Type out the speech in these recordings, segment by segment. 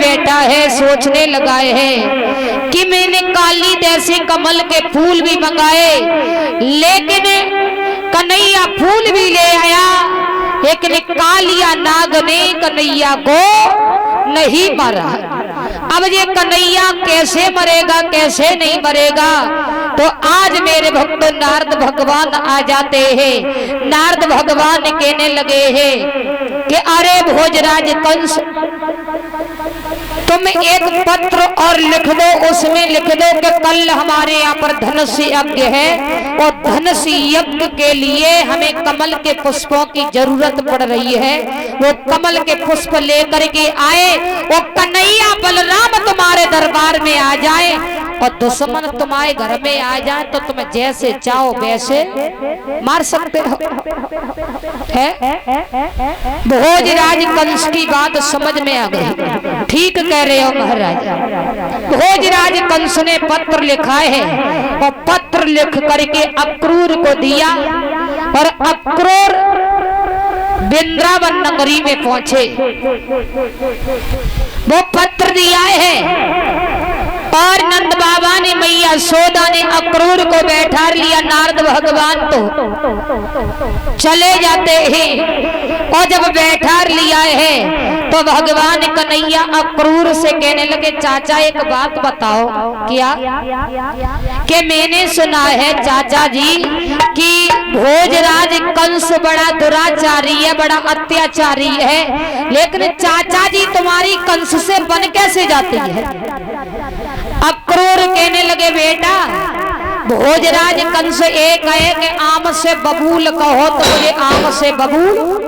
बैठा है, सोचने लगा है कि मैंने काली जैसे कमल के फूल भी मंगाए, लेकिन कन्हैया फूल भी ले आया, लेकिन कालिया नाग ने कन्हैया को नहीं मारा। अब ये कन्हैया कैसे मरेगा, कैसे नहीं मरेगा? तो आज मेरे भक्त नारद भगवान आ जाते हैं। नारद भगवान कहने लगे हैं कि अरे भोजराज कंस, तुम एक पत्र और लिख दो, उसमें लिख दो कि कल हमारे यहाँ पर धनुष यज्ञ है और धनुष यज्ञ के लिए हमें कमल के पुष्पों की जरूरत पड़ रही है। वो कमल के पुष्प लेकर के आए, वो कन्हैया बलराम तुम्हारे दरबार में आ जाए और दुश्मन तुम्हारे घर में आ जाए तो तुम जैसे चाहो वैसे मार सकते हो। है भोजराज कंस की बात समझ में आ गई। ठीक कह रहे हो महाराज। भोजराज कंस ने पत्र लिखा है और पत्र लिख करके अक्रूर को दिया और अक्रूर वृंदावन नगरी में पहुंचे। वो पत्र दिया है और नंद बाबा ने मैया सोदा ने अक्रूर को बैठा लिया। नारद भगवान तो चले जाते हैं और जब बैठा लिया है तो भगवान कन्हैया अक्रूर से कहने लगे, चाचा एक बात बताओ। क्या? कि मैंने सुना है चाचा जी कि भोजराज कंस बड़ा दुराचारी है, बड़ा अत्याचारी है, लेकिन चाचा जी तुम्हारी कंस से बन कैसे जाती है? अक्रूर कहने लगे, बेटा भोजराज कंस एक है कि आम से बबूल कहो तो मुझे आम से बबूल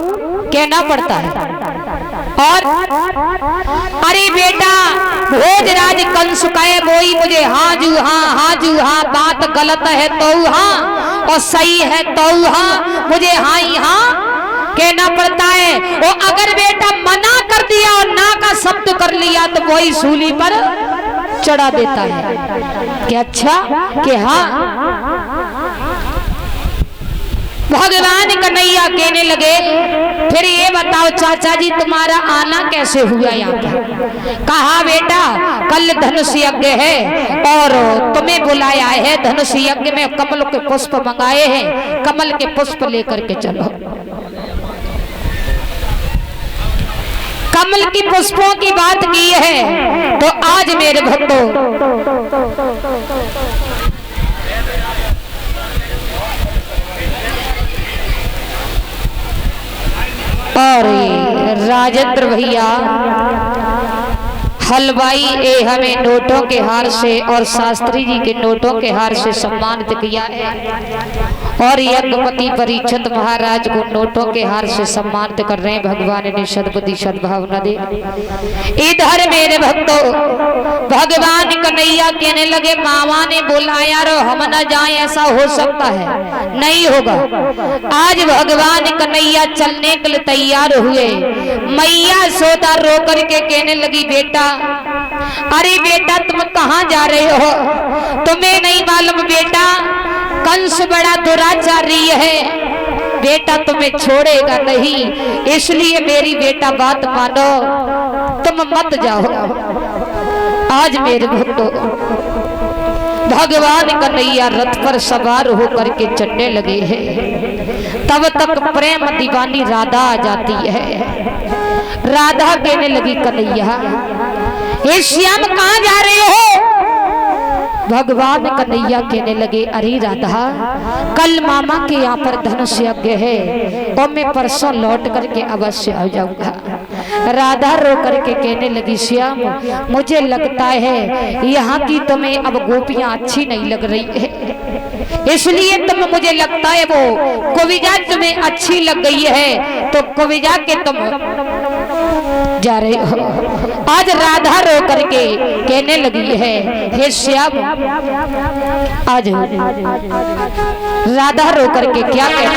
कहना पड़ता है। और अरे बेटा भोजराज कंस कहे वही मुझे हाँ जू हाँ, बात गलत है तो हाँ और सही है तो हाँ, मुझे हाँ ही हाँ कहना पड़ता है। वो अगर बेटा मना कर दिया और ना का शब्द कर लिया तो वही सूली पर चढ़ा देता है कि अच्छा कि हाँ। भगवान कन्हैया कहने लगे, फिर ये बताओ चाचा जी तुम्हारा आना कैसे हुआ यहाँ पर? कहा बेटा कल धनुष यज्ञ है और तुम्हें बुलाया है। धनुष यज्ञ में कमल के पुष्प मंगाए हैं, कमल के पुष्प लेकर के चलो। कमल की पुष्पों की बात की है तो आज मेरे भक्तों और राजेंद्र भैया हलवाई ए हमें नोटों के हार से और शास्त्री जी के नोटों के हार से सम्मानित किया है और यज्ञपति परीक्षित महाराज को नोटों के हार से सम्मानित कर रहे हैं। भगवान ने सद्बुद्धि सद्भावना दे। इधर मेरे भक्तों भगवान कन्हैया कहने लगे, मामा ने बुलाया रो हम न जाए, ऐसा हो सकता है? नहीं होगा। आज भगवान कन्हैया चलने के लिए तैयार हुए। मैया सोदा रो करके कहने लगी, बेटा अरे बेटा तुम कहाँ जा रहे हो? तुम्हें नहीं मालूम बेटा कंस बड़ा दुराचारी है, बेटा तुम्हें छोड़ेगा नहीं, इसलिए मेरी बेटा बात मानो, तुम मत जाओ। आज मेरे भक्तों भगवान कन्हैया रथ पर सवार होकर के चलने लगे हैं। तब तक प्रेम दीवानी राधा आ जाती है। राधा कहने लगी, कन्हैया हे श्याम कहाँ जा रहे हो? भगवान कन्हैया कहने लगे, अरे राधा कल मामा के यहाँ पर धनुष यज्ञ है और मैं परसों लौट करके अवश्य आ जाऊंगा। राधा रो करके कहने लगी, श्याम मुझे लगता है यहाँ की तुम्हें अब गोपियां अच्छी नहीं लग रही है, इसलिए मुझे लगता है वो कविजा तुम्हें अच्छी लग गई है तो कविजा के तुम जा रहे हो। आज राधा रो करके कहने लगी है, हे श्याम आज राधा रो करके क्या कहती है?